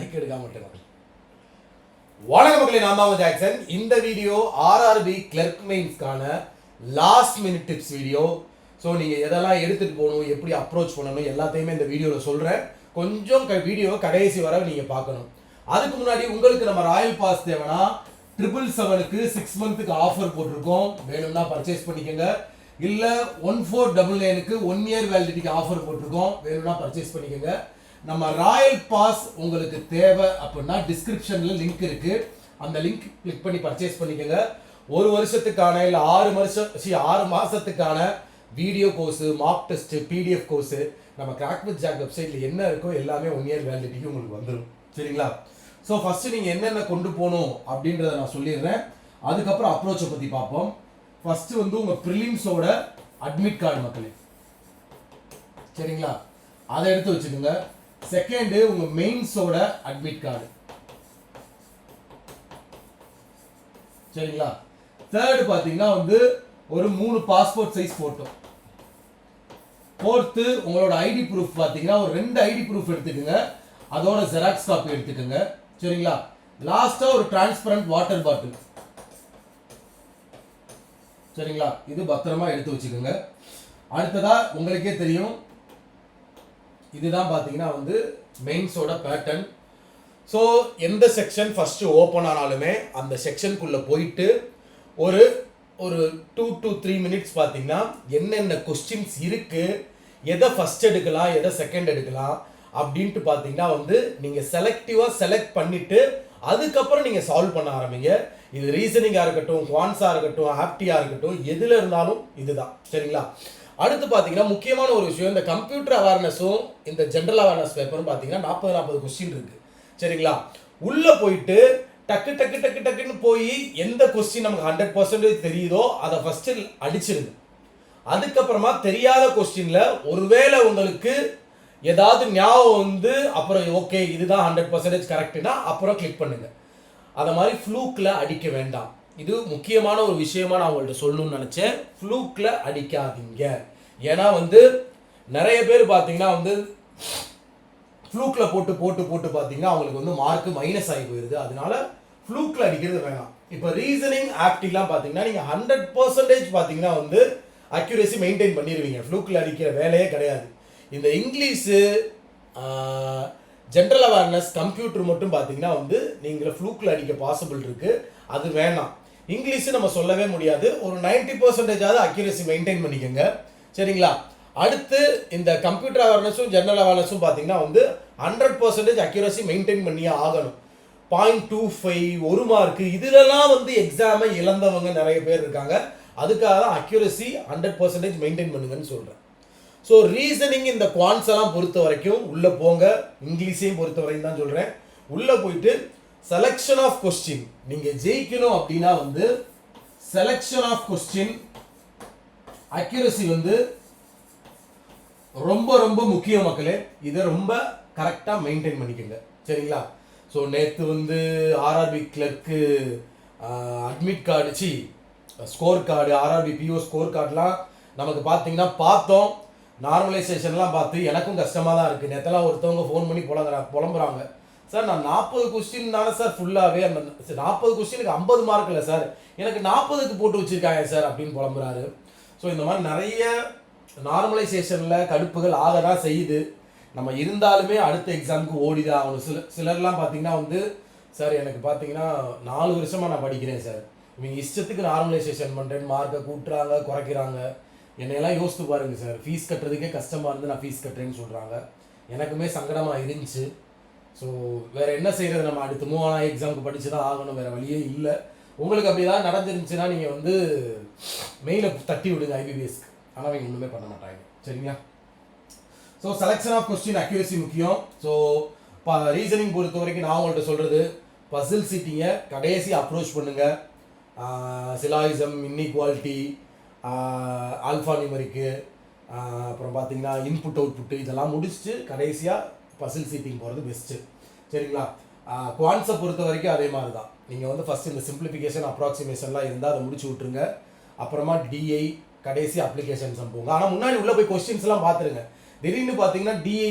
Mic எடுக்காம விட்டுருங்க. வணக்கம் மக்களே, நான் தான் ஜாக்சன். இந்த வீடியோ ஆர்ஆர்பி கிளர்க் மெயின்ஸ்க்கான last minute tips video. So நீங்கள் எதெல்லாம் எடுத்துகிட்டு போகணும், எப்படி அப்ரோச் பண்ணணும் எல்லாத்தையுமே இந்த வீடியோவில் சொல்கிறேன். கொஞ்சம் வீடியோவை கடைசி வர நீங்கள் பார்க்கணும். அதுக்கு முன்னாடி உங்களுக்கு நம்ம ராயல் பாஸ் தேவைன்னா 777க்கு 6 மந்த்துக்கு ஆஃபர் போட்டிருக்கோம். வேணும்னா பர்ச்சேஸ் பண்ணிக்கோங்க. இல்லை 1499க்கு 1 இயர் வேலிடிட்டிக்கு ஆஃபர் போட்டிருக்கோம். வேணும்னா பர்ச்சேஸ் பண்ணிக்கோங்க. நம்ம ராயல் பாஸ் உங்களுக்கு தேவை அப்படின்னா டிஸ்கிரிப்ஷனில் லிங்க் இருக்குது. அந்த லிங்க் கிளிக் பண்ணி பர்ச்சேஸ் பண்ணிக்கோங்க. 1 வருஷத்துக்கான இல்லை 6 மாதத்துக்கான video course, mock test, PDF course நம்ம கிராக் வித் ஜாக் வெப்சைட்டில் என்ன இருக்கோ எல்லாமே 1 இயர் வேலிடிட்டிக்கு உங்களுக்கு வந்துடும். சரிங்களா? ஸோ ஃபஸ்ட்டு நீங்கள் என்னென்ன கொண்டு போகணும் அப்படின்றத நான் சொல்லிடுறேன். அதுக்கப்புறம் அப்ரோச்சை பற்றி பார்ப்போம். ஃபஸ்ட்டு உங்கள் ப்ரிலிம்ஸோட அட்மிட் கார்டு மக்களே. சரிங்களா? அதை எடுத்து வச்சுக்கோங்க. செகண்டு உங்கள் மெயின்ஸோட அட்மிட் கார்டு. சரிங்களா? தேர்டு பார்த்தீங்கன்னா ஒரு 3 பாஸ்போர்ட் சைஸ் ஃபோட்டோ. ஃபோர்த்து உங்களோட ஐடி ப்ரூஃப் பார்த்தீங்கன்னா ஒரு 2 ஐடி ப்ரூஃப் எடுத்துக்கோங்க. அதோட ஜெராக்ஸ் காப்பி எடுத்துக்கோங்க. சரிங்களா? லாஸ்ட்டாக ஒரு டிரான்ஸ்பரண்ட் வாட்டர் பாட்டில். சரிங்களா? இது பத்திரமா எடுத்து வச்சுக்கோங்க. அடுத்ததா உங்களுக்கே தெரியும், இதுதான் பார்த்தீங்கன்னா மெயின்ஸோட பேட்டர்ன். ஸோ எந்த செக்ஷன் ஃபஸ்ட்டு ஓப்பன் ஆனாலுமே அந்த செக்ஷனுக்குள்ளே போயிட்டு ஒரு 2 to 3 மினிட்ஸ் பார்த்தீங்கன்னா என்னென்ன கொஸ்டின்ஸ் இருக்குது, எதை ஃபஸ்ட் எடுக்கலாம், எதை செகண்ட் எடுக்கலாம் அப்படின்ட்டு பார்த்தீங்கன்னா நீங்கள் செலக்டிவாக செலக்ட் பண்ணிவிட்டு அதுக்கப்புறம் நீங்கள் சால்வ் பண்ண ஆரம்பிங்க. இது ரீசனிங்காக இருக்கட்டும், குவான்ஸாக இருக்கட்டும், ஆப்டியாக இருக்கட்டும், எதில் இருந்தாலும் இதுதான். சரிங்களா? அடுத்து பார்த்தீங்கன்னா முக்கியமான ஒரு விஷயம், இந்த கம்ப்யூட்டர் அவேர்னஸும் இந்த ஜென்ரல் அவேர்னஸ் பேப்பரும் பார்த்தீங்கன்னா 40 கொஸ்டின் இருக்குது. சரிங்களா? உள்ளே போயிட்டு டக்கு டக்கு டக்கு டக்குன்னு போய் எந்த கொஸ்டின் நமக்கு 100% தெரியுதோ அதை ஃபஸ்ட்டு அடிச்சிருங்க. அதுக்கப்புறமா தெரியாத கொஸ்டினில் ஒருவேளை உங்களுக்கு ஏதாவது ஞாபகம் அப்புறம் ஓகே இதுதான் 100% கரெக்டுனா அப்புறம் கிளிக் பண்ணுங்க. அதை மாதிரி ஃப்ளூக்கில் அடிக்க வேண்டாம். இது முக்கியமான ஒரு விஷயமா நான் உங்கள்கிட்ட சொல்லணும்னு நினச்சேன். ஃப்ளூக்கில் அடிக்காதீங்க. ஏன்னா நிறைய பேர் பார்த்தீங்கன்னா ஃப்ளூக்கில் போட்டு போட்டு போட்டு பார்த்தீங்கன்னா அவங்களுக்கு மார்க்கு மைனஸ் ஆகி போயிடுது. அதனால ஃப்ளூக்கில் அடிக்கிறது வேணாம். இப்போ ரீசனிங் ஆப்டிலாம் பார்த்தீங்கன்னா நீங்கள் 100% பார்த்தீங்கன்னா அக்யூரேசி மெயின்டைன் பண்ணிடுவீங்க. ஃப்ளூக்கில் அடிக்கிற வேலையே கிடையாது. இந்த இங்கிலீஷு, ஜென்ரல் அவேர்னஸ், கம்ப்யூட்டர் மட்டும் பார்த்தீங்கன்னா நீங்கள் ஃப்ளூக்கில் அடிக்க பாசிபிள் இருக்குது. அது வேணாம். இங்கிலீஷு நம்ம சொல்லவே முடியாது. ஒரு 90% அக்யூரேசி மெயின்டைன் பண்ணிக்கோங்க. சரிங்களா? அடுத்து இந்த கம்ப்யூட்டர் அவேர்னஸும் ஜென்ரல் அவேர்னஸும் பார்த்தீங்கன்னா 100% அக்யூரசி மெயின்டைன் பண்ணியே ஆகணும். 0.25 1 மார்க்கு இதிலெல்லாம் எக்ஸாமை இழந்தவங்க நிறைய பேர் இருக்காங்க. அதுக்காக தான் அக்யூரசி 100% மெயின்டைன் பண்ணுங்கன்னு சொல்கிறேன். ஸோ ரீசனிங் இந்த குவான்ஸ் எல்லாம் பொறுத்த வரைக்கும் உள்ளே போங்க. இங்கிலீஷையும் பொறுத்த வரைக்கும் தான் சொல்கிறேன். உள்ளே போயிட்டு செலெக்ஷன் ஆஃப் கொஸ்டின் நீங்கள் ஜெயிக்கணும் அப்படின்னா செலெக்ஷன் ஆஃப் கொஸ்டின் அக்யூரசி ரொம்ப ரொம்ப முக்கியம் மக்களே. இதை ரொம்ப கரெக்டாக மெயின்டைன் பண்ணிக்கோங்க. சரிங்களா? ஸோ நேற்று ஆர்ஆர்பி கிளர்க்கு admit card score card, RRB PO score கார்டெலாம் நமக்கு பார்த்தீங்கன்னா பார்த்தோம். நார்மலைசேஷன்லாம் பார்த்து எனக்கும் கஷ்டமாக தான் இருக்குது. நேற்றெல்லாம் ஒருத்தவங்க ஃபோன் பண்ணி புலம்புறாங்க, சார் நான் 40 கொஸ்டின் தானே சார் ஃபுல்லாகவே, அந்த 40 கொஸ்டினுக்கு 50 மார்க் இல்லை சார், எனக்கு 40க்கு போட்டு வச்சுருக்காங்க சார் அப்படின்னு புலம்புறாரு. ஸோ இந்த மாதிரி நிறைய நார்மலைசேஷனில் கடுப்புகள் ஆக தான் செய்யுது. நம்ம இருந்தாலுமே அடுத்த எக்ஸாமுக்கு ஓடிதான் ஆகணும். சிலர்லாம் பார்த்தீங்கன்னா சார் எனக்கு பார்த்தீங்கன்னா 4 வருஷமாக நான் படிக்கிறேன் சார், இவங்க இஷ்டத்துக்கு நார்மலைசேஷன் பண்ணுறேன்னு மார்க்கை கூட்டுறாங்க, குறைக்கிறாங்க. என்னையெல்லாம் யோசித்து பாருங்கள் சார். ஃபீஸ் கட்டுறதுக்கே கஷ்டமாக இருந்து நான் ஃபீஸ் கட்டுறேன்னு சொல்கிறாங்க. எனக்குமே சங்கடமாக இருந்துச்சு. ஸோ வேறு என்ன செய்கிறது, நம்ம அடுத்து மூவான எக்ஸாமுக்கு படித்து தான் ஆகணும், வேறு வழியே இல்லை. உங்களுக்கு அப்படி ஏதாவது நடந்துருந்துச்சுன்னா நீங்கள் மெயிலை தட்டி விடுங்க ஐபிபிஎஸ்க்கு. ஆனால் அவங்க ஒன்றுமே பண்ண மாட்டாங்க. சரிங்களா? So selection of question accuracy முக்கியம். ஸோ ரீசனிங் பொறுத்த வரைக்கும் நான் உங்கள்கிட்ட சொல்கிறது, பசில் சீட்டிங்கை கடைசி அப்ரோச் பண்ணுங்கள். சிலாயிசம், இன்இக்வாலிட்டி, ஆல்ஃபா நியூமரிக்கு, அப்புறம் பார்த்தீங்கன்னா இன்புட் அவுட்புட்டு இதெல்லாம் முடிச்சுட்டு கடைசியாக பசில் சீட்டிங் போகிறது பெஸ்ட்டு. சரிங்களா? குவான்ஸை பொறுத்த வரைக்கும் அதே மாதிரி தான். நீங்கள் ஃபஸ்ட்டு இந்த சிம்பிளிஃபிகேஷன், அப்ராக்சிமேஷன்லாம் இருந்தால் அதை முடிச்சு விட்ருங்க. அப்புறமா டிஐ, கடைசி அப்ளிகேஷன்ஸ் போங்க. ஆனால் முன்னாடி உள்ளே போய் கொஸ்டின்ஸ்லாம் பார்த்துருங்க. திடீர்னு பார்த்தீங்கன்னா டிஐ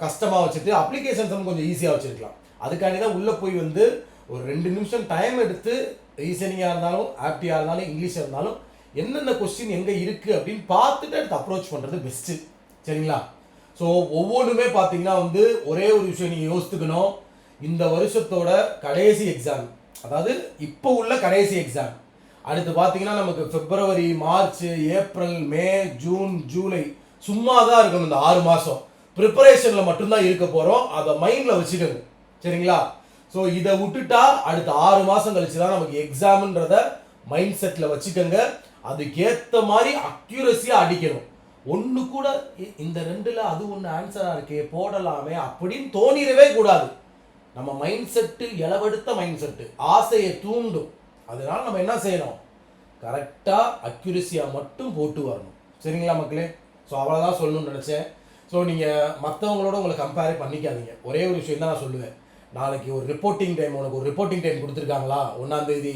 கஷ்டமாக வச்சுட்டு அப்ளிகேஷன்ஸ் கொஞ்சம் ஈஸியாக வச்சுருக்கலாம். அதுக்காண்டி தான் உள்ளே போய் வந்து ஒரு 2 நிமிஷம் டைம் எடுத்து ரீசனிங்காக இருந்தாலும் ஆப்டியாக இருந்தாலும் இங்கிலீஷாக இருந்தாலும் என்னென்ன கொஸ்டின் எங்கே இருக்குது அப்படின்னு பார்த்துட்டு அடுத்து அப்ரோச் பண்ணுறது பெஸ்ட்டு. சரிங்களா? ஸோ ஒவ்வொன்றுமே பார்த்தீங்கன்னா வந்து ஒரே ஒரு விஷயம் நீங்கள் யோசித்துக்கணும். இந்த வருஷத்தோட கடைசி எக்ஸாம், அதாவது இப்போ உள்ள கடைசி எக்ஸாம். அடுத்து பார்த்தீங்கன்னா நமக்கு பிப்ரவரி, மார்ச், ஏப்ரல், மே, ஜூன், ஜூலை சும்மா தான் இருக்கணும். இந்த 6 மாதம் ப்ரிப்பரேஷனில் மட்டும்தான் இருக்க போகிறோம். அதை மைண்டில் வச்சுக்கோங்க. சரிங்களா? ஸோ இதை விட்டுட்டா அடுத்த 6 மாதம் கழிச்சு தான் நமக்கு எக்ஸாம்ன்றத மைண்ட் செட்டில் வச்சுக்கோங்க. அதுக்கேற்ற மாதிரி அக்யூரஸியாக அடிக்கணும். ஒன்று கூட இந்த 2ல் அது ஒன்று ஆன்சராக இருக்கே போடலாமே அப்படின்னு தோணிடவே கூடாது. நம்ம மைண்ட் செட்டு இளவெடுத்த மைண்ட் செட்டு ஆசையை தூண்டும். அதனால நம்ம என்ன செய்யணும்? கரெக்டாக அக்யூரஸியாக மட்டும் போட்டு வரணும். சரிங்களா மக்களே? ஸோ அவ்வளோதான் சொல்லணும்னு நினச்சேன். ஸோ நீங்கள் மற்றவங்களோட உங்களை கம்பேர் பண்ணிக்காதீங்க. ஒரே ஒரு விஷயம் தான் நான் சொல்லுவேன். நாளைக்கு ஒரு ரிப்போர்ட்டிங் டைம், உனக்கு ஒரு ரிப்போர்ட்டிங் டைம் கொடுத்துருக்காங்களா 1ஆம் தேதி,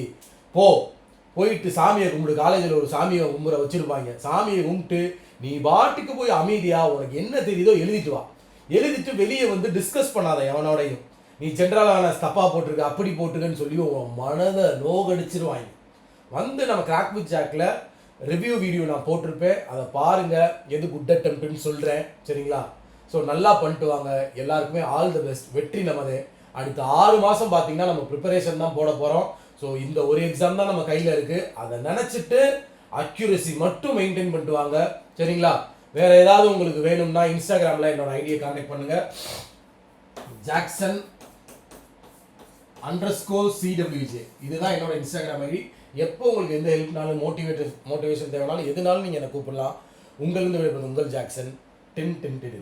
போயிட்டு சாமியை கும்பிடு. காலேஜில் ஒரு சாமியை கும்பிட வச்சுருப்பாங்க. சாமியை கும்பிட்டு நீ பாட்டுக்கு போய் அமைதியாக உனக்கு என்ன தெரியுதோ எழுதிட்டு வா. எழுதிட்டு வெளியே வந்து டிஸ்கஸ் பண்ணாத எவனோடையும். நீ ஜென்ரலான தப்பாக போட்டிருக்க அப்படி போட்டுருக்கன்னு சொல்லி உன் மனதை நோகடிச்சிருவாங்க. வந்து நம்ம கிராக் வித் ஜாக்கில் ரிவ்யூ வீடியோ நான் போட்டிருப்பேன், அதை பாருங்கள். எது குட் அட்டெம்ப்ட்னு சொல்கிறேன். சரிங்களா? ஸோ நல்லா பண்ணிட்டு வாங்க. எல்லாருக்குமே ஆல் தி பெஸ்ட். வெற்றி நமது. அடுத்த 6 மாதம் பார்த்தீங்கன்னா நம்ம ப்ரிப்பரேஷன் தான் போட போகிறோம். ஸோ இந்த ஒரு எக்ஸாம் தான் நம்ம கையில் இருக்குது. அதை நினச்சிட்டு அக்யூரசி மட்டும் மெயின்டைன் பண்ணிட்டு வாங்க. சரிங்களா? வேறு ஏதாவது உங்களுக்கு வேணும்னா இன்ஸ்டாகிராமில் என்னோட ஐடியை கான்டாக்ட் பண்ணுங்கள். Jackson_CWJ இதுதான் என்னோட இன்ஸ்டாகிராம் ஐடி. எப்போ உங்களுக்கு எந்த ஹெல்ப்னாலும் மோட்டிவேஷன் தேவைனாலும் எதுனாலும் நீங்கள் என்னை கூப்பிடலாம். உங்களிருந்து விடைபெறுவது உங்கள் ஜாக்சன். 10 10 10.